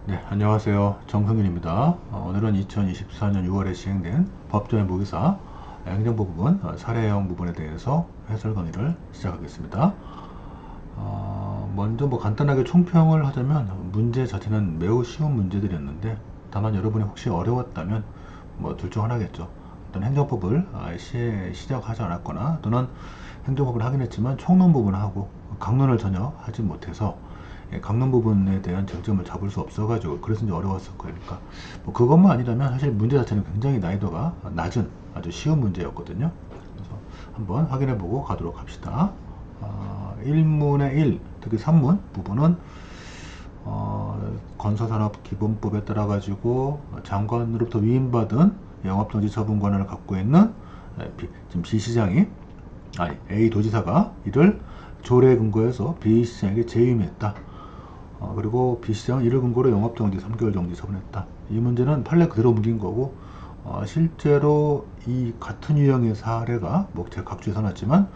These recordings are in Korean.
네, 안녕하세요. 정승윤입니다. 오늘은 2024년 6월에 시행된 법정의 무기사 행정부 부분 사례형 부분에 대해서 해설 강의를 시작하겠습니다. 먼저 간단하게 총평을 하자면 문제 자체는 매우 쉬운 문제들이었는데 다만 여러분이 혹시 어려웠다면 둘 중 하나겠죠. 어떤 행정법을 시작하지 않았거나 또는 행정법을 하긴 했지만 총론 부분을 하고 강론을 전혀 하지 못해서 강론 부분에 대한 쟁점을 잡을 수 없어가지고 그래서 이제 어려웠을 거예요. 그러니까 그것만 아니라면 사실 문제 자체는 굉장히 난이도가 낮은 아주 쉬운 문제였거든요. 그래서 한번 확인해보고 가도록 합시다. 1문의 1, 특히 3문 부분은 건설산업기본법에 따라 가지고 장관으로부터 위임받은 영업정지 처분 권한을 갖고 있는 지금 B시장이 A 도지사가 이를 조례에 근거해서 B시장에게 재위임했다. 그리고 B시장은 이를 근거로 영업정지 3개월 정지 처분했다. 이 문제는 판례 그대로 옮긴 거고 실제로 이 같은 유형의 사례가 제가 각주에 써놨지만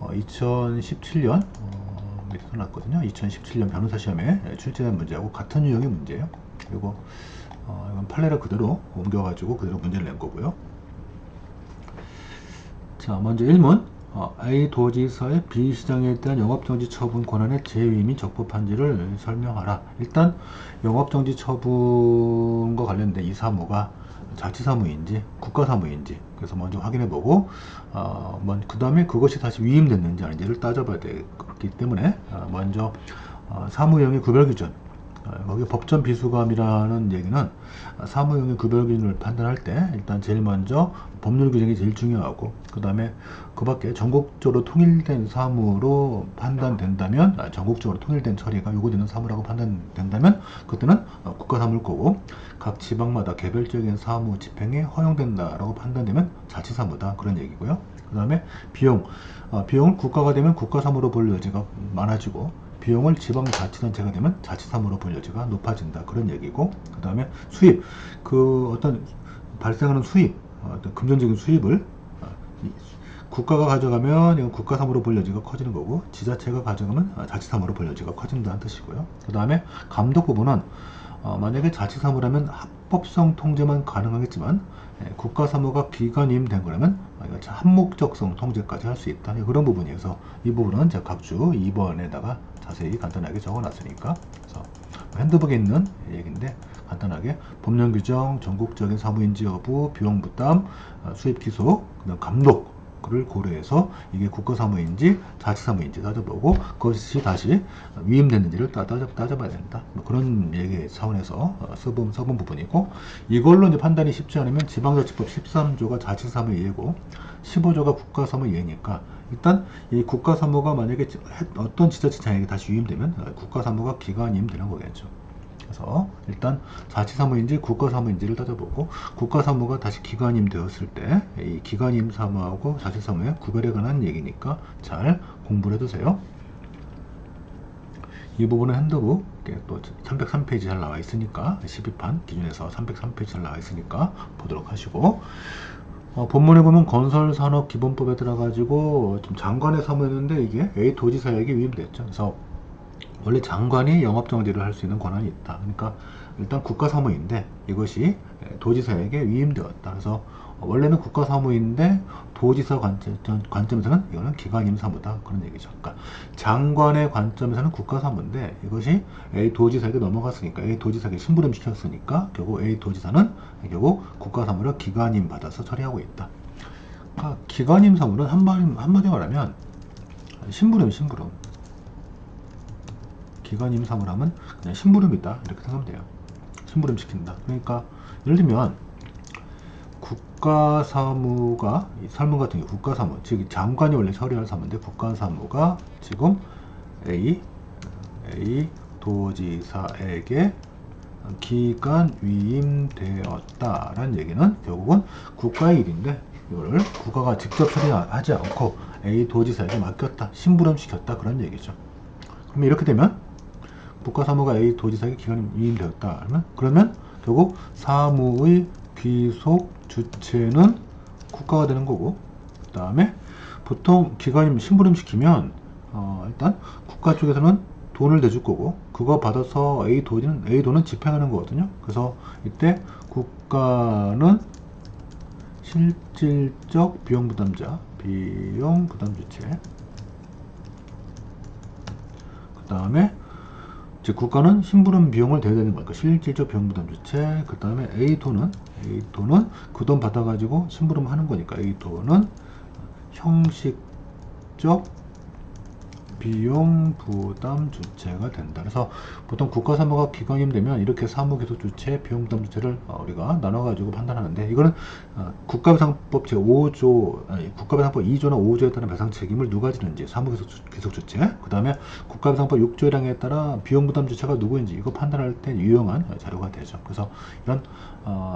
2017년 밑에 써놨거든요. 2017년 변호사 시험에 출제된 문제하고 같은 유형의 문제예요. 그리고 이건 판례를 그대로 옮겨가지고 그대로 문제를 낸 거고요. 자, 먼저 1문 A 도지사의 B시장에 대한 영업정지 처분 권한의 재위임이 적법한지를 설명하라. 일단 영업정지 처분과 관련된 이 사무가 자치사무인지 국가사무인지 그래서 먼저 확인해보고 그 다음에 그것이 다시 위임됐는지 아닌지를 따져봐야 되기 때문에 먼저 사무형의 구별기준 거기 법전 비수감이라는 얘기는 사무용의 구별 기준을 판단할 때 일단 제일 먼저 법률 규정이 제일 중요하고 그 다음에 그 밖에 전국적으로 통일된 사무로 판단된다면 전국적으로 통일된 처리가 요구되는 사무라고 판단된다면 그때는 국가사무일 거고 각 지방마다 개별적인 사무 집행이 허용된다라고 판단되면 자치사무다 그런 얘기고요. 그 다음에 비용을 국가가 되면 국가사무로 볼 여지가 많아지고 비용을 지방자치단체가 되면 자치사무로 볼 여지가 높아진다 그런 얘기고 그 다음에 수입 어떤 발생하는 수입 어떤 금전적인 수입을 국가가 가져가면 이건 국가사무로 볼 여지가 커지는 거고 지자체가 가져가면 자치사무로 볼 여지가 커진다는 뜻이고요. 그 다음에 감독 부분은 만약에 자치사무라면 합법성 통제만 가능하겠지만 국가사무가 기관임된 거라면 한목적성 통제까지 할 수 있다. 그런 부분이어서 이 부분은 제가 각주 2번에다가 자세히 간단하게 적어놨으니까 그래서 핸드북에 있는 얘기인데 간단하게 법령 규정, 전국적인 사무인지 여부, 비용 부담, 수입 기속, 그다음 감독 를 고려해서 이게 국가사무인지 자치사무인지 따져보고 그것이 다시 위임됐는지를 따져봐야 된다. 그런 얘기 차원에서 써본 부분이고 이걸로 이제 판단이 쉽지 않으면 지방자치법 13조가 자치사무 예고 15조가 국가사무 예니까 일단 이 국가사무가 만약에 어떤 지자체장에게 다시 위임되면 국가사무가 기관임 되는 거겠죠. 그래서 일단 자치사무인지 국가사무인지를 따져보고 국가사무가 다시 기관임 되었을 때 이 기관임 사무하고 자치사무의 구별에 관한 얘기니까 잘 공부를 해두세요. 이 부분은 핸드북 또 303페이지 잘 나와 있으니까 12판 기준에서 303페이지 잘 나와 있으니까 보도록 하시고 본문에 보면 건설산업기본법에 들어가지고 좀 장관의 사무였는데 이게 A 도지사에게 위임됐죠. 그래서 원래 장관이 영업정지를 할 수 있는 권한이 있다. 그러니까 일단 국가사무인데 이것이 도지사에게 위임되었다. 그래서 원래는 국가사무인데 도지사 관점에서는 이거는 기관임 사무다. 그런 얘기죠. 그러니까 장관의 관점에서는 국가사무인데 이것이 A 도지사에게 넘어갔으니까 A 도지사에게 심부름 시켰으니까 결국 A 도지사는 결국 국가사무를 기관임 받아서 처리하고 있다. 그러니까 기관임 사무는 한마디 말하면 심부름. 기관임 사무라면 그냥 심부름이다 이렇게 생각하면 돼요. 심부름 시킨다. 그러니까 예를 들면 국가사무가 이 설문 같은 경우 국가사무 즉 장관이 원래 처리할 사무인데 국가사무가 지금 A 도지사에게 기관 위임되었다라는 얘기는 결국은 국가의 일인데 이거를 국가가 직접 처리하지 않고 A 도지사에게 맡겼다 심부름 시켰다 그런 얘기죠. 그럼 이렇게 되면 국가사무가 A 도지사에게 기관이 위임되었다. 그러면 결국 사무의 귀속 주체는 국가가 되는 거고 그 다음에 보통 기관임 심부름 시키면 일단 국가 쪽에서는 돈을 내줄 거고 그거 받아서 A도는 집행하는 거거든요. 그래서 이때 국가는 실질적 비용부담자, 비용부담주체. 그 다음에 즉 국가는 심부름 비용을 대야 되는 거니까 실질적 비용부담주체. 그 다음에 A도는 그 돈 받아가지고 심부름 하는 거니까 A도는 형식적 비용 부담 주체가 된다. 그래서 보통 국가 사무가 기관임 되면 이렇게 사무 계속 주체, 비용 부담 주체를 우리가 나눠 가지고 판단하는데, 이거는 국가배상법 제5조, 아니 국가배상법 2조나 5조에 따른 배상 책임을 누가 지는지 사무 계속 주체, 그 다음에 국가배상법 6조 1항에 따라 비용 부담 주체가 누구인지 이거 판단할 때 유용한 자료가 되죠. 그래서 이런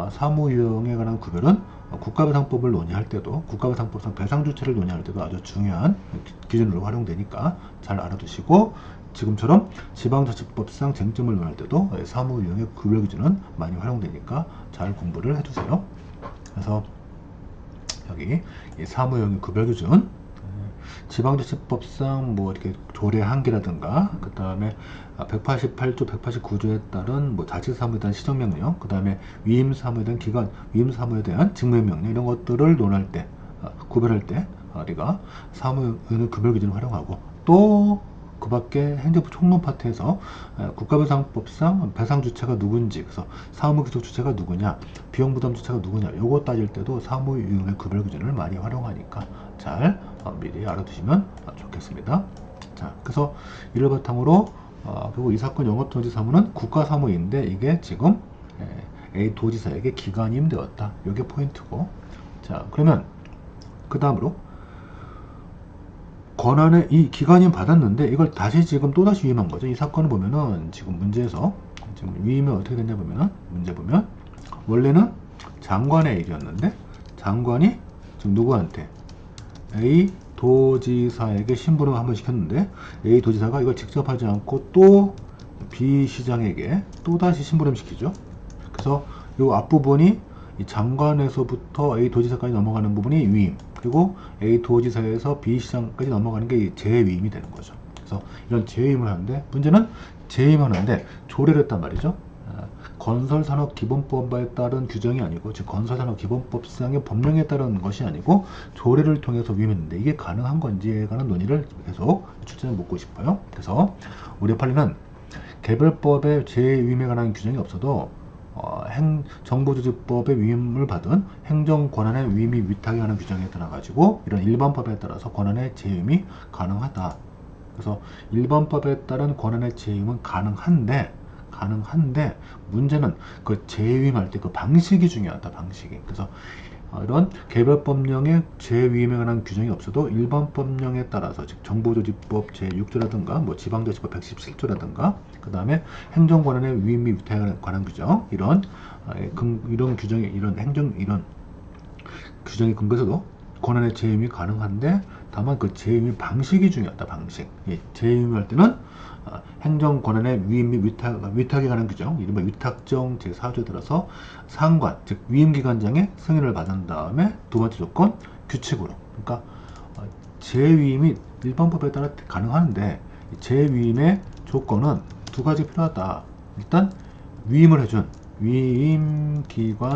사무 유형에 관한 구별은 국가배상법을 논의할 때도, 국가배상법상 배상주체를 논의할 때도 아주 중요한 기준으로 활용되니까 잘 알아두시고, 지금처럼 지방자치법상 쟁점을 논할 때도 사무 유형의 구별 기준은 많이 활용되니까 잘 공부를 해두세요. 그래서 여기 이 사무 유형의 구별 기준, 지방자치법상 뭐 이렇게 조례 한계라든가, 그 다음에 188조, 189조에 따른 뭐 자치사무에 대한 시정명령, 그 다음에 위임사무에 대한 기관, 위임사무에 대한 직무명령, 이런 것들을 논할 때, 구별할 때 우리가 사무의 구별 기준을 활용하고, 또 그 밖에 행정부 총론 파트에서 국가배상법상 배상 주체가 누군지, 그래서 사무 기속 주체가 누구냐, 비용 부담 주체가 누구냐, 요거 따질 때도 사무 유형의 구별 기준을 많이 활용하니까 잘 미리 알아두시면 좋겠습니다. 자, 그래서 이를 바탕으로 그리고 이 사건 영업정지 사무는 국가사무인데 이게 지금 A 도지사에게 기관임 되었다. 이게 포인트고, 자 그러면 그 다음으로 권한의 이 기관임 받았는데 이걸 다시 지금 또다시 위임한 거죠. 이 사건을 보면은 지금 문제에서 지금 위임이 어떻게 됐냐 보면은, 문제 보면 원래는 장관의 일이었는데 장관이 지금 누구한테, A 도지사에게 심부름을 한번 시켰는데 A 도지사가 이걸 직접 하지 않고 또 B 시장에게 또다시 심부름 시키죠. 그래서 이 앞부분이 이 장관에서부터 A 도지사까지 넘어가는 부분이 위임, 그리고 A 도지사에서 B 시장까지 넘어가는 게 재위임이 되는 거죠. 그래서 이런 재위임을 하는데, 문제는 재위임하는데 조례를 했단 말이죠. 건설산업기본법에 따른 규정이 아니고, 즉 건설산업기본법상의 법령에 따른 것이 아니고 조례를 통해서 위임했는데 이게 가능한 건지에 관한 논의를 계속 출제해 묻고 싶어요. 그래서 우리 판례는 개별법의 재위임에 관한 규정이 없어도 정부조직법의 위임을 받은 행정권한의 위임이 위탁에 관한 규정에 따라 가지고 이런 일반법에 따라서 권한의 재위임이 가능하다. 그래서 일반법에 따른 권한의 재위임은 가능한데 문제는 그 재위임할 때 그 방식이 중요하다. 방식이. 그래서 이런 개별법령의 재위임에 관한 규정이 없어도 일반법령에 따라서, 즉 정부조직법 제6조라든가 뭐 지방자치법 117조라든가 그 다음에 행정권한의 위임 및 위탁에 관한 규정, 이런 규정이, 이런 규정에 근거해서도 권한의 재위임이 가능한데, 다만 그 재위임의 방식이 중요하다. 방식. 재위임할 때는 행정권한의 위임 및 위탁에 관한 규정, 이른바 위탁정 제4조에 따라서 상관, 즉 위임기관장의 승인을 받은 다음에 두 번째 조건, 규칙으로. 그러니까 재위임이 일반법에 따라 가능한데 재위임의 조건은 두 가지 필요하다. 일단 위임을 해준 위임기관장의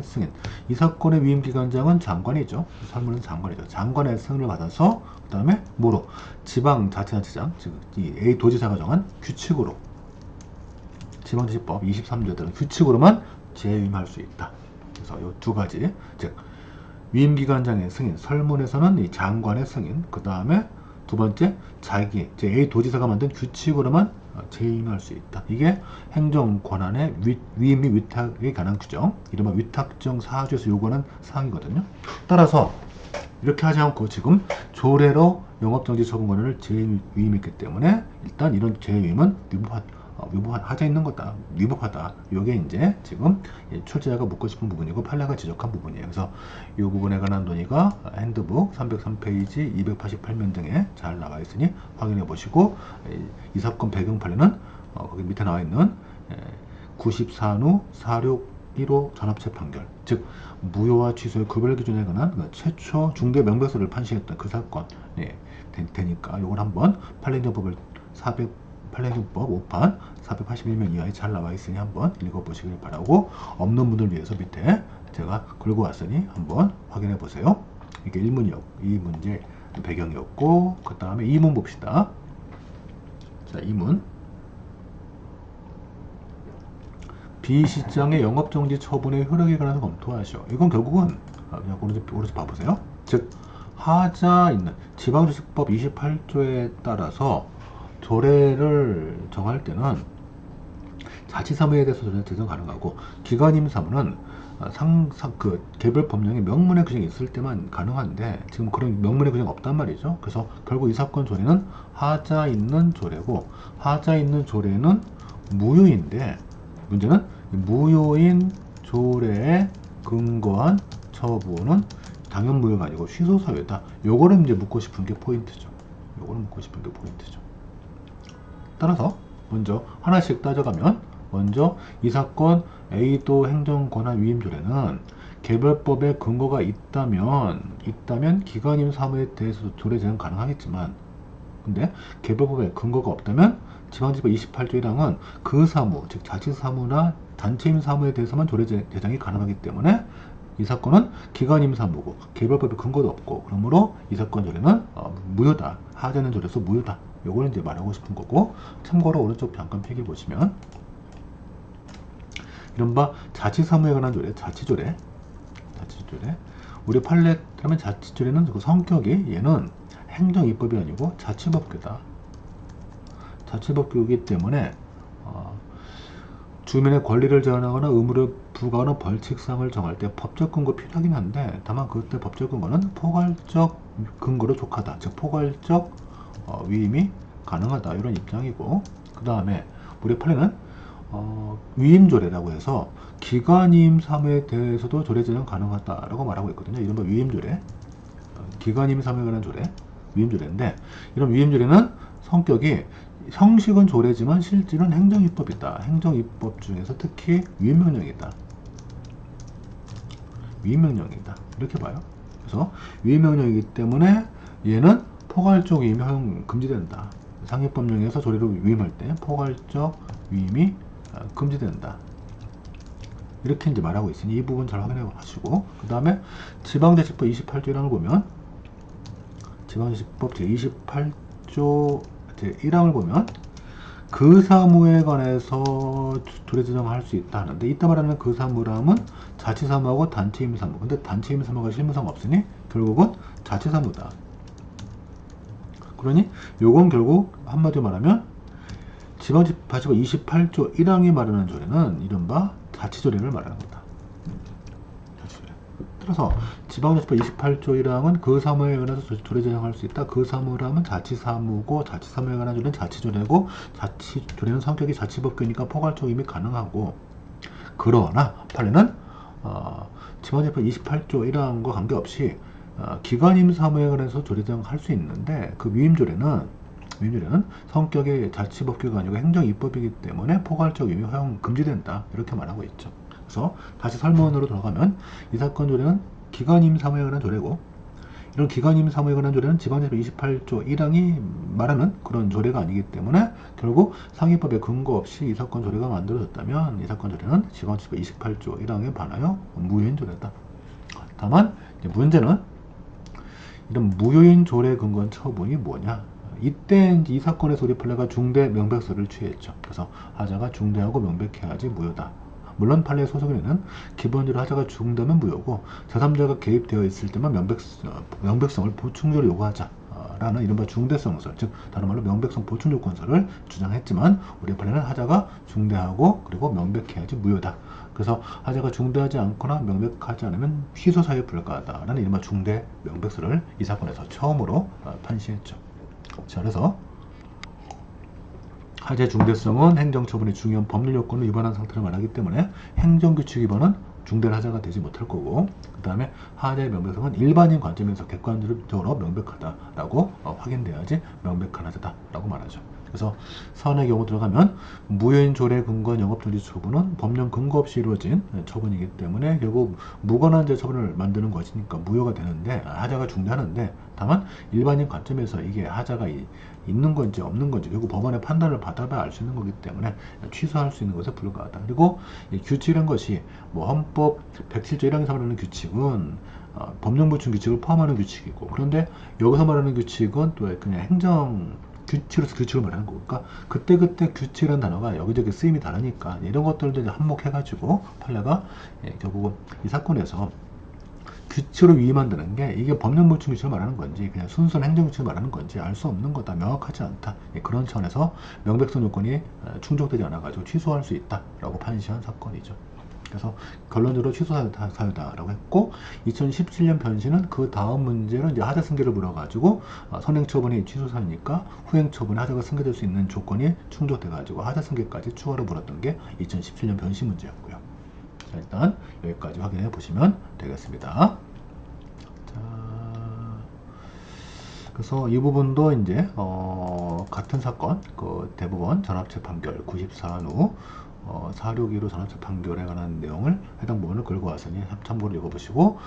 승인. 이 사건의 위임기관장은 장관이죠. 설문은 장관이죠. 장관의 승인을 받아서 그 다음에 뭐로? 지방자치단체장, 즉 이 A 도지사가 정한 규칙으로, 지방자치법 23조에 따른 규칙으로만 재위임할 수 있다. 그래서 이 두 가지, 즉 위임기관장의 승인, 설문에서는 이 장관의 승인, 그 다음에 두 번째 자기, 즉 A 도지사가 만든 규칙으로만 재임할 수 있다. 이게 행정권한의 위임 및 위탁에 관한 규정, 이른바 위탁정 4조에서 요구하는 사항이거든요. 따라서 이렇게 하지 않고 지금 조례로 영업정지 처분 권한을 재위임했기 때문에 일단 이런 재위임은 하자 있는 거다. 위법하다. 이게 이제 지금 출제자가 묻고 싶은 부분이고 판례가 지적한 부분이에요. 그래서 이 부분에 관한 논의가 핸드북 303페이지 288면 등에 잘 나와 있으니 확인해 보시고, 이 사건 배경 판례는 거기 밑에 나와 있는 94루 461호 전합체 판결, 즉 무효와 취소의 구별 기준에 관한 최초 중대 명백서를 판시했던 그 사건 되니까 이걸 한번 판례행정법을 판례기준법 5판 481명 이하에 잘 나와 있으니 한번 읽어보시길 바라고, 없는 분들 위해서 밑에 제가 긁어 왔으니 한번 확인해 보세요. 이게 1문이었고, 이 문제 배경이었고, 그 다음에 2문 봅시다. 자, 2문. B시장의 영업정지 처분의 효력에 관해서 검토하시오. 이건 결국은 그냥 오른쪽 봐보세요. 즉 하자 있는 지방주식법 28조에 따라서 조례를 정할 때는 자치사무에 대해서 조례 제정 가능하고, 기관임사무는 개별 법령에 명문의 규정이 있을 때만 가능한데 지금 그런 명문의 규정이 없단 말이죠. 그래서 결국 이 사건 조례는 하자 있는 조례고, 하자 있는 조례는 무효인데, 문제는 무효인 조례에 근거한 처분은 당연 무효가 아니고 취소 사유다. 요거를 이제 묻고 싶은 게 포인트죠. 따라서 먼저 하나씩 따져가면, 먼저 이 사건 A도 행정권한 위임조례는 개별법에 근거가 있다면 기관임 사무에 대해서도 조례 제정 가능하겠지만, 근데 개별법에 근거가 없다면 지방지법 28조 1항은 그 사무, 즉 자치사무나 단체임 사무에 대해서만 조례 제정이 가능하기 때문에 이 사건은 기관임 사무고 개별법에 근거도 없고, 그러므로 이 사건 조례는 무효다. 하자는 조례에서 무효다. 요걸 이제 말하고 싶은 거고, 참고로 오른쪽 잠깐 폐기 보시면 이른바 자치사무에 관한 조례, 자치조례. 우리 판례 하면 자치조례는 그 성격이, 얘는 행정입법이 아니고 자치법규다. 자치법규이기 때문에 주민의 권리를 제한하거나 의무를 부과하는 벌칙상을 정할 때 법적 근거 필요하긴 한데, 다만 그때 법적 근거는 포괄적 근거로 족하다. 즉 포괄적 위임이 가능하다. 이런 입장이고, 그 다음에 우리 판례는 위임조례라고 해서 기관임 사무에 대해서도 조례 제정 가능하다라고 말하고 있거든요. 이른바 위임조례, 기관임 사무에 관한 조례, 위임조례인데, 이런 위임조례는 성격이 형식은 조례지만 실질은 행정입법이다. 행정입법 중에서 특히 위임명령이다. 이렇게 봐요. 그래서 위임명령이기 때문에 얘는 포괄적 위임이 허용 금지된다. 상위법령에서 조례를 위임할 때 포괄적 위임이 금지된다. 이렇게 이제 말하고 있으니 이 부분 잘 확인해 하시고, 그 다음에 지방자치법 28조 1항을 보면, 지방자치법 제28조 제1항을 보면 그 사무에 관해서 조례 제정할 수 있다 하는데, 이따 말하는 그 사무람은 자치사무하고 단체임 사무. 근데 단체임 사무가 실무상 없으니 결국은 자치사무다. 그러니 요건 결국 한마디로 말하면 지방자치법 28조 1항이 말하는 조례는 이른바 자치조례를 말하는 거다. 따라서 지방자치법 28조 1항은 그 사무에 관해서 조례 제정할 수 있다. 그 사무라면 자치사무고, 자치사무에 관한 조례는 자치조례고, 자치조례는 성격이 자치법규니까 포괄적 이미 가능하고, 그러나 판례는 지방자치법 28조 1항과 관계없이 기관임 사무에 관해서 조례 제정할 수 있는데, 그 위임조례는 성격이 자치법규가 아니고 행정입법이기 때문에 포괄적 임의 허용 금지된다. 이렇게 말하고 있죠. 그래서 다시 설문으로 돌아가면 이 사건 조례는 기관임 사무에 관한 조례고, 이런 기관임 사무에 관한 조례는 지방자치법 28조 1항이 말하는 그런 조례가 아니기 때문에 결국 상위법에 근거 없이 이 사건 조례가 만들어졌다면 이 사건 조례는 지방자치법 28조 1항에 반하여 무효인 조례다. 다만 문제는 이런 무효인 조례에 근거한 처분이 뭐냐. 이때 이 사건에서 우리 판례가 중대 명백서를 취했죠. 그래서 하자가 중대하고 명백해야지 무효다. 물론 판례 소송에는 기본적으로 하자가 중대면 무효고, 제3자가 개입되어 있을 때만 명백성을 보충적으로 요구하자라는 이른바 중대성설, 즉 다른 말로 명백성 보충 요건설을 주장했지만, 우리 판례는 하자가 중대하고 그리고 명백해야지 무효다. 그래서 하자가 중대하지 않거나 명백하지 않으면 취소 사유에 불과하다라는 이른바 중대 명백서를 이 사건에서 처음으로 판시했죠. 자, 그래서 하자의 중대성은 행정처분의 중요한 법률 요건을 위반한 상태를 말하기 때문에 행정규칙 위반은 중대한 하자가 되지 못할 거고, 그 다음에 하자의 명백성은 일반인 관점에서 객관적으로 명백하다라고 확인돼야지 명백한 하자다라고 말하죠. 그래서 사안의 경우 들어가면 무효인 조례에 근거한 영업정지 처분은 법령 근거 없이 이루어진 처분이기 때문에 결국 무관한 제 처분을 만드는 것이니까 무효가 되는데 하자가 중대하는데 다만 일반인 관점에서 이게 하자가 있는 건지 없는 건지 결국 법원의 판단을 받아봐야 알 수 있는 거기 때문에 취소할 수 있는 것에 불과하다. 그리고 이 규칙이란 것이 뭐 헌법 107조 1항에서 말하는 규칙은 법령불충 규칙을 포함하는 규칙이고 그런데 여기서 말하는 규칙은 또 그냥 행정 규칙으로서 규칙을 말하는 거고 그러니까 그때그때 규칙이라는 단어가 여기저기 쓰임이 다르니까 이런 것들도 이제 한몫해가지고 판례가 결국은 이 사건에서 규칙으로 위임한다는 게 이게 법령불충 규칙을 말하는 건지 그냥 순수한 행정규칙을 말하는 건지 알 수 없는 거다. 명확하지 않다. 그런 차원에서 명백성 요건이 충족되지 않아 가지고 취소할 수 있다 라고 판시한 사건이죠. 그래서 결론적으로 취소 사유다라고 했고 2017년 변시는 그 다음 문제는 이제 하자 승계를 물어가지고 선행 처분이 취소 사유니까 후행 처분에 하자가 승계될 수 있는 조건이 충족돼가지고 하자 승계까지 추가로 물었던 게 2017년 변시 문제였고요. 자, 일단 여기까지 확인해 보시면 되겠습니다. 자, 그래서 이 부분도 이제 같은 사건 그 대법원 전합체 판결 94한 후 462로 전합체 판결에 관한 내용을 해당 부분을 긁어 왔으니 참고로 읽어보시고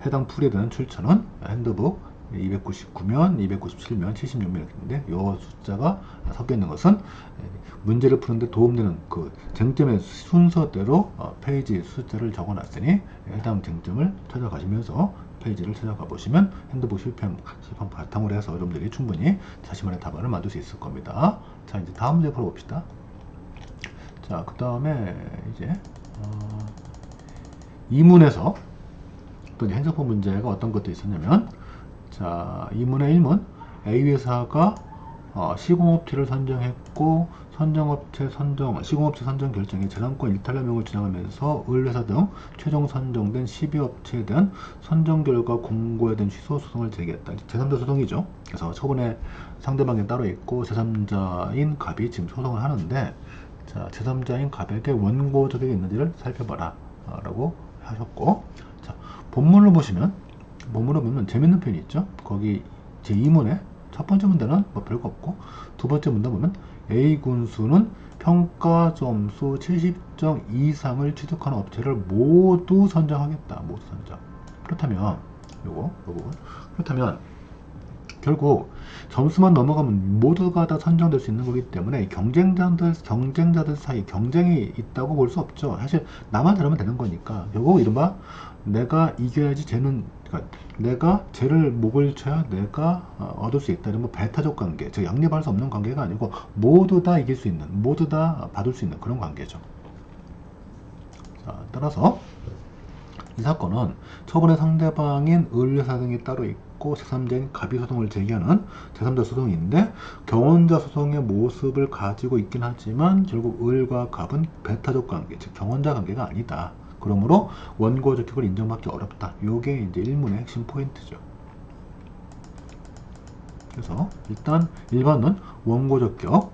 해당 풀이된 출처는 핸드북 299면, 297면, 76면 인데 이 숫자가 섞여 있는 것은 문제를 푸는데 도움되는 그 쟁점의 순서대로 페이지 숫자를 적어 놨으니 해당 쟁점을 찾아가시면서 페이지를 찾아가 보시면 핸드북 실판 바탕으로 해서 여러분들이 충분히 자신만의 답안을 만들 수 있을 겁니다. 자, 이제 다음 문제 풀어봅시다. 자, 그 다음에 이제 이문에서 또 행정법 문제가 어떤 것도 있었냐면 자, 이문의 1문 A 회사가 시공업체를 선정했고 시공업체 선정 결정에 재산권 일탈남용을 진행하면서 을회사 등 최종 선정된 12업체에 대한 선정 결과 공고에 대한 취소 소송을 제기했다. 제3자 소송이죠. 그래서 처분의 상대방이 따로 있고 제3자인 갑이 지금 소송을 하는데 자, 제3자인 갑에게 원고 적격이 있는지를 살펴봐라 라고 하셨고 자, 본문을 보면 재밌는 표현이 있죠. 거기 제2문에 첫 번째 문제는 뭐 별거 없고 두 번째 문제 보면 A 군수는 평가 점수 70점 이상을 취득하는 업체를 모두 선정하겠다. 모두 선정. 그렇다면 그렇다면 결국 점수만 넘어가면 모두가 다 선정될 수 있는 거기 때문에 경쟁자들 사이 경쟁이 있다고 볼 수 없죠. 사실 나만 잘하면 되는 거니까 결국 이른바 내가 이겨야지 내가 쟤를 목을 쳐야 내가 얻을 수 있다. 이런 뭐 배타적 관계, 즉 양립할 수 없는 관계가 아니고 모두 다 이길 수 있는, 모두 다 받을 수 있는 그런 관계죠. 자, 따라서 이 사건은 처분의 상대방인 을회사 등이 따로 있고 제3자인 갑이 소송을 제기하는 제3자 소송인데 경원자 소송의 모습을 가지고 있긴 하지만 결국 을과 갑은 배타적 관계, 즉 경원자 관계가 아니다. 그러므로 원고 적격을 인정받기 어렵다. 요게 이제 1문의 핵심 포인트죠. 그래서 일단 1번은 원고 적격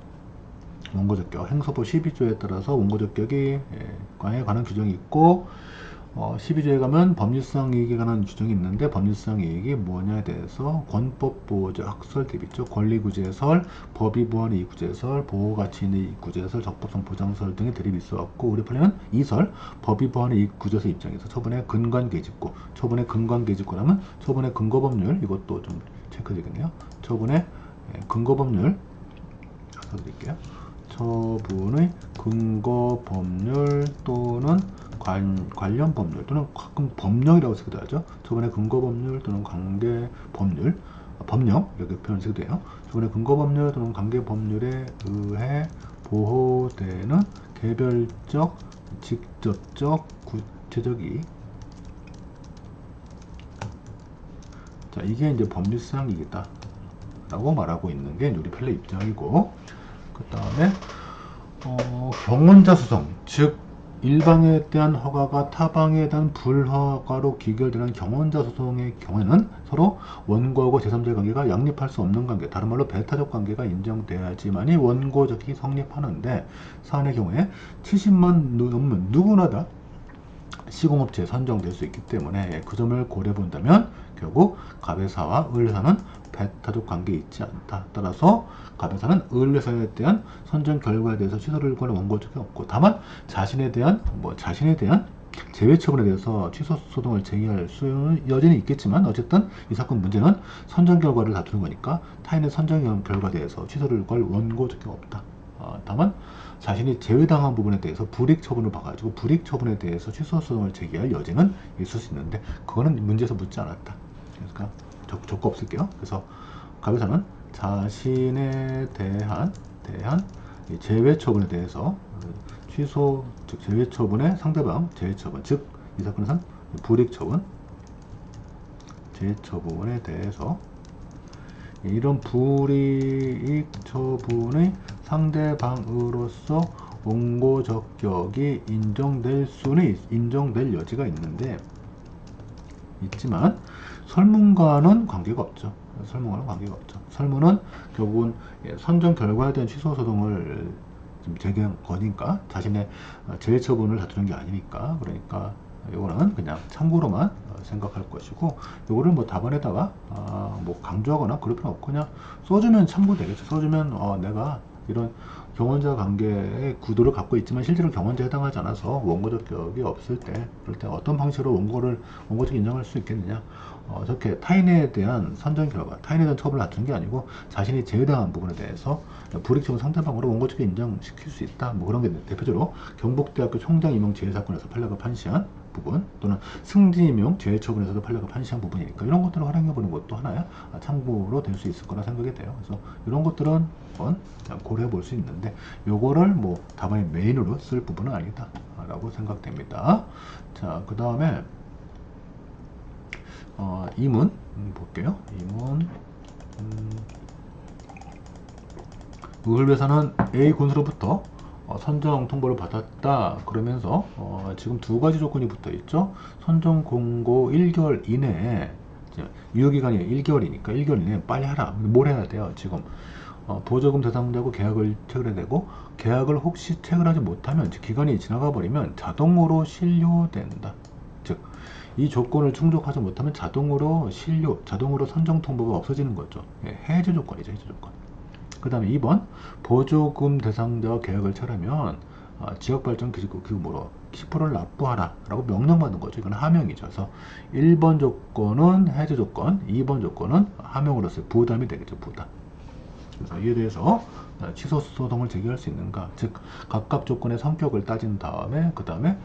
행소법 12조에 따라서 원고 적격이 관한 규정이 있고 12조에 가면 법률상 이익에 관한 규정이 있는데 법률상 이익이 뭐냐에 대해서 권법 보호적 학설 대비죠. 권리구제설, 법이 보호하는 이익구제설, 보호가치 있는 이익구제설, 적법성 보장설 등의 대립이 있어갖고 우리 판례는 2설, 법이 보호하는 이익구제설 입장에서 처분의 근간계집구, 처분의 근간계집구라면 처분의 근거법률 이것도 좀 체크되겠네요. 처분의 근거법률 써드릴게요. 처분의 근거법률 또는 관련 법률 또는 가끔 법령이라고 쓰기도 하죠. 처분의 근거법률 또는 관계법률 법령 이렇게 표현 쓰기도 해요. 처분의 근거법률 또는 관계법률에 의해 보호되는 개별적, 직접적, 구체적 이익. 자, 이게 이제 법률상 이익이다 라고 말하고 있는 게 우리 판례 입장이고 그 다음에 경원자 소송 즉 일방에 대한 허가가 타방에 대한 불허가로 기결되는 경원자 소송의 경우에는 서로 원고하고 제3자의 관계가 양립할 수 없는 관계, 다른 말로 배타적 관계가 인정돼야지만이 원고 적격이 성립하는데 사안의 경우에 70만 넘으면 누구나 다 시공업체에 선정될 수 있기 때문에 그 점을 고려해 본다면 결국 갑회사와 을회사는 배타적 관계에 있지 않다. 따라서 갑회사는 을회사에 대한 선정 결과에 대해서 취소를 거는 원고적이 없고, 다만 자신에 대한 제외 처분에 대해서 취소 소송을 제기할 수는 여전히 있겠지만, 어쨌든 이 사건 문제는 선정 결과를 다투는 거니까 타인의 선정 결과에 대해서 취소를 걸 원고적이 없다. 다만 자신이 제외당한 부분에 대해서 불이익 처분을 봐가지고 불이익 처분에 대해서 취소 소송을 제기할 여지는 있을 수 있는데, 그거는 문제에서 묻지 않았다. 그러니까 적고 없을게요. 그래서 갑회사는 자신에 대한 이 제외 처분에 대해서 취소, 즉 제외 처분의 상대방 제외 처분, 즉 이 사건에서는 불이익 처분, 제외 처분에 대해서 이런 불이익 처분의 상대방으로서 원고 적격이 인정될 여지가 있지만 설문과는 관계가 없죠. 설문은 결국은 선정 결과에 대한 취소 소송을 제기한 거니까 자신의 제외 처분을 다투는 게 아니니까, 그러니까 이거는 그냥 참고로만 생각할 것이고, 이거를 뭐 답안에다가 뭐 강조하거나 그럴 필요 없고 그냥 써주면 참고되겠죠. 써주면 내가 이런 경원자 관계의 구도를 갖고 있지만 실제로 경원자에 해당하지 않아서 원고적 격이 없을 때, 그럴 때 어떤 방식으로 원고적 인정할 수 있겠느냐, 저렇게 타인에 대한 선정 결과, 타인에 대한 처분을 다투는 게 아니고 자신이 제외당한 부분에 대해서 불이익 처분 상대방으로 원고적 인정시킬 수 있다. 뭐 그런 게 대표적으로 경북대학교 총장 임용 제외 사건에서 판례가 판시한 부분, 또는 승진 임용 제외 처분에서도 판례가 판시한 부분이니까 이런 것들을 활용해 보는 것도 하나의 참고로 될 수 있을 거라 생각이 돼요. 그래서 이런 것들은 한번 고려해 볼 수 있는데, 요거를 뭐 답안의 메인으로 쓸 부분은 아니다 라고 생각됩니다. 자, 그 다음에 2문 볼게요. 2문 을회사는 A 군수로부터 선정 통보를 받았다. 그러면서 지금 두 가지 조건이 붙어 있죠. 선정 공고 1개월 이내에, 유효기간이 1개월이니까 1개월 이내에 빨리 하라. 뭘 해야 돼요? 지금 보조금 대상자하고 계약을 체결해야 되고, 계약을 혹시 체결하지 못하면, 기간이 지나가 버리면 자동으로 실효된다. 즉 이 조건을 충족하지 못하면 자동으로 선정 통보가 없어지는 거죠. 해제 조건이죠. 해제 조건. 그 다음에 2번, 보조금 대상자와 계약을 체결하면 지역발전 기지구 10%를 납부하라 라고 명령받는 거죠. 이건 하명이죠. 그래서 1번 조건은 해제 조건, 2번 조건은 하명으로서의 부담이 되겠죠. 부담. 그래서 이에 대해서 취소 소송을 제기할 수 있는가, 즉 각각 조건의 성격을 따진 다음에 그 다음에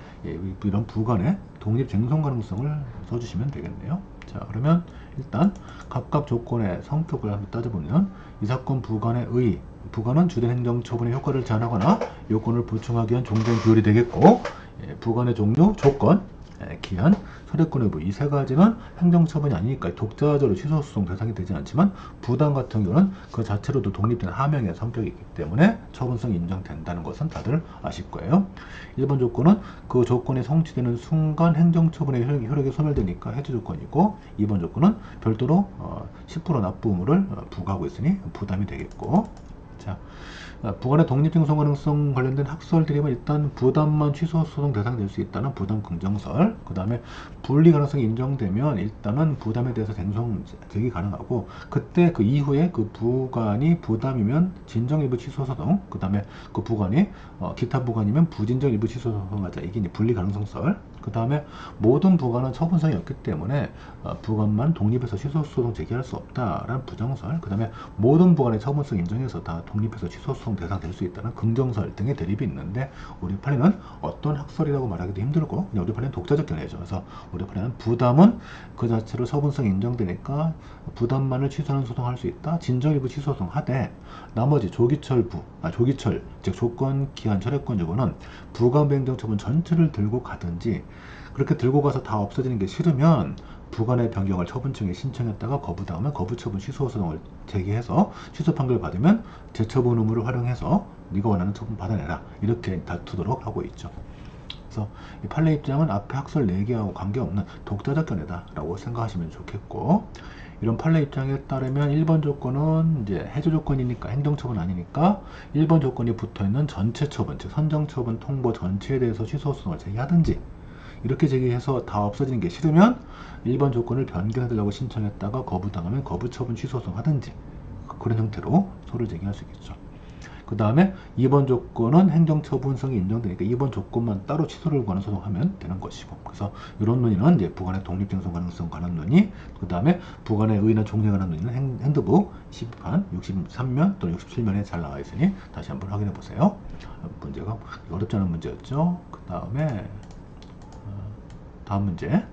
이런 부관의 독립 쟁송 가능성을 써주시면 되겠네요. 자, 그러면 일단 각각 조건의 성격을 한번 따져보면, 이 사건 부관의 의의, 부관은 주된 행정처분의 효과를 제한하거나 요건을 보충하기 위한 종전 비율이 되겠고, 부관의 종류, 조건, 기한, 소래권 여부, 이 세 가지는 행정처분이 아니니까 독자적으로 취소소송 대상이 되지 않지만, 부담 같은 경우는 그 자체로도 독립된 하명의 성격이 있기 때문에 처분성이 인정된다는 것은 다들 아실 거예요. 1번 조건은 그 조건이 성취되는 순간 행정처분의 효력이 소멸되니까 해제 조건이고, 2번 조건은 별도로 10% 납부 의무를 부과하고 있으니 부담이 되겠고. 자, 부관의 독립쟁송 가능성 관련된 학설 드리면, 일단 부담만 취소 소송 대상이 될 수 있다는 부담 긍정설, 그 다음에 분리 가능성이 인정되면 일단은 부담에 대해서 쟁송 제기 가능하고, 그때 그 이후에 그 부관이 부담이면 진정 일부 취소 소송, 그 다음에 그 부관이 기타 부관이면 부진정 일부 취소 소송하자, 이게 분리 가능성설. 그 다음에 모든 부관은 처분성이 없기 때문에 부관만 독립해서 취소 소송 제기할 수 없다라는 부정설, 그 다음에 모든 부관의 처분성 인정해서 다 독립해서 취소 소송 대상 될 수 있다는 긍정설 등의 대립이 있는데, 우리 판례는 어떤 학설이라고 말하기도 힘들고 그냥 우리 판례는 독자적 견해죠. 그래서 우리 판례는 부담은 그 자체로 처분성이 인정되니까 부담만을 취소하는 소송할 수 있다. 진정 일부 취소 소송 하되, 나머지 조기철 즉 조건, 기한, 철회권 여부는 부관 행정 처분 전체를 들고 가든지, 그렇게 들고 가서 다 없어지는 게 싫으면 부관의 변경을 처분청에 신청했다가 거부당하면 거부처분 취소 소송을 제기해서 취소 판결을 받으면 재처분 의무를 활용해서 네가 원하는 처분 받아내라, 이렇게 다투도록 하고 있죠. 그래서 이 판례 입장은 앞에 학설 4개하고 관계없는 독자적 견해다 라고 생각하시면 좋겠고, 이런 판례 입장에 따르면 1번 조건은 이제 해제 조건이니까 행정처분 아니니까 1번 조건이 붙어있는 전체 처분, 즉 선정처분 통보 전체에 대해서 취소 소송을 제기하든지, 이렇게 제기해서 다 없어지는 게 싫으면 1번 조건을 변경해달라고 신청했다가 거부당하면 거부 처분 취소소송 하든지 그런 형태로 소를 제기할 수 있겠죠. 그 다음에 2번 조건은 행정처분성이 인정되니까 2번 조건만 따로 취소를 구하는 소송하면 되는 것이고, 그래서 이런 논의는 이제 부관의 독립쟁송 가능성 관한 논의, 그 다음에 부관의 의의나 종례에 관한 논의는 핸드북 12판 63면 또는 67면에 잘 나와 있으니 다시 한번 확인해 보세요. 문제가 어렵지 않은 문제였죠. 그 다음에 다음 문제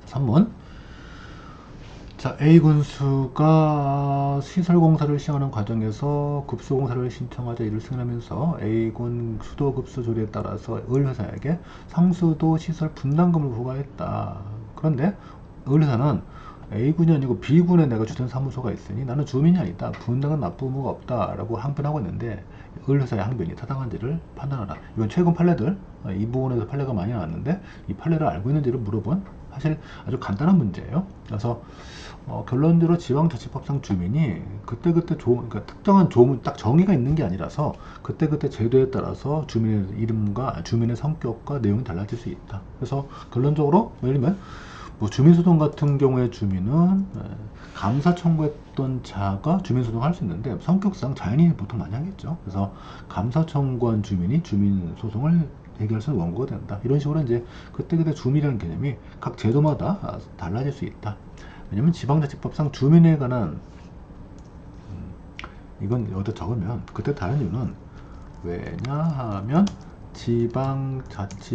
3번. 자, A 군수가 시설공사를 시행하는 과정에서 급수공사를 신청하자 이를 승인하면서 A군 수도급수 조례에 따라서 을회사에게 상수도 시설 분담금을 부과했다. 그런데 을회사는 A군이 아니고 B군에 내가 주된 사무소가 있으니 나는 주민이 아니다. 분담금 납부 의무가 없다. 라고 항변하고 있는데 을회사의 항변이 타당한지를 판단하라. 이건 최근 판례들, 이 부분에서 판례가 많이 나왔는데 이 판례를 알고 있는지를 물어본 사실 아주 간단한 문제예요. 그래서 결론적으로 지방자치법상 주민이 그때그때 그러니까 특정한 조문 딱 정의가 있는 게 아니라서 그때그때 제도에 따라서 주민의 이름과 주민의 성격과 내용이 달라질 수 있다. 그래서 결론적으로 예를 들면 뭐 주민소송 같은 경우에 주민은 감사 청구했던 자가 주민소송을 할 수 있는데 성격상 자연인이 보통 많이 하겠죠. 그래서 감사 청구한 주민이 주민소송을 해결할 수 있는 원고가 된다. 이런 식으로 이제 그때그때 주민이라는 개념이 각 제도마다 달라질 수 있다. 왜냐면 지방자치법상 주민에 관한 이건 여기다 적으면 그때 다른 이유는 왜냐하면 지방자치법상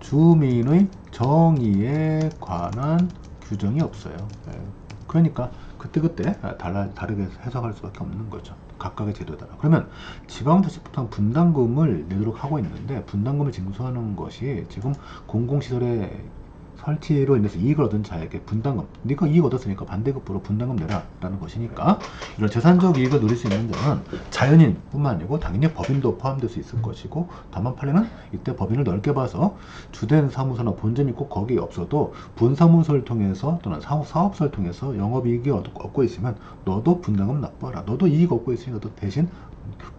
주민의 정의에 관한 규정이 없어요. 그러니까 그때그때 다르게 해석할 수밖에 없는 거죠. 각각의 제도에 따라. 그러면 지방자치법상 분담금을 내도록 하고 있는데 분담금을 징수하는 것이 지금 공공시설의 설치로 인해서 이익을 얻은 자에게 분담금, 네가 이익 얻었으니까 반대급부로 분담금 내라 라는 것이니까 이런 재산적 이익을 누릴 수 있는 데는 자연인 뿐만 아니고 당연히 법인도 포함될 수 있을 것이고, 다만 판례는 이때 법인을 넓게 봐서 주된 사무소나 본점이 꼭 거기에 없어도 분사무소를 통해서 또는 사업소를 통해서 영업이익이 얻고 있으면 너도 분담금 납부하라, 너도 이익 얻고 있으니 너도 대신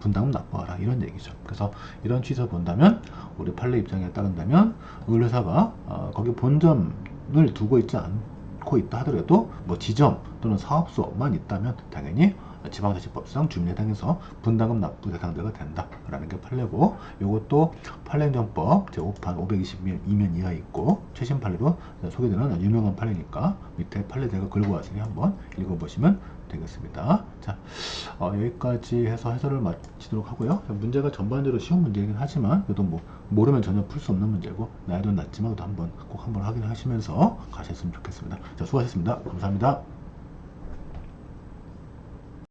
분담금 납부하라, 이런 얘기죠. 그래서 이런 취지를 본다면 우리 판례 입장에 따른다면 을회사가 거기 본점을 두고 있지 않고 있다 하더라도 뭐 지점 또는 사업소만 있다면 당연히 지방자치법상 주민회당에서 분담금 납부 대상자가 된다라는 게 판례고, 이것도 판례행정법 제5판 522면 이하에 있고 최신 판례로 소개되는 유명한 판례니까 밑에 판례 제가 긁어 왔으니 한번 읽어보시면 되겠습니다. 자, 여기까지 해서 해설을 마치도록 하고요. 문제가 전반적으로 쉬운 문제이긴 하지만 그래도 뭐 모르면 전혀 풀 수 없는 문제고 난이도는 낮지만 꼭 한번 확인하시면서 가셨으면 좋겠습니다. 자, 수고하셨습니다. 감사합니다.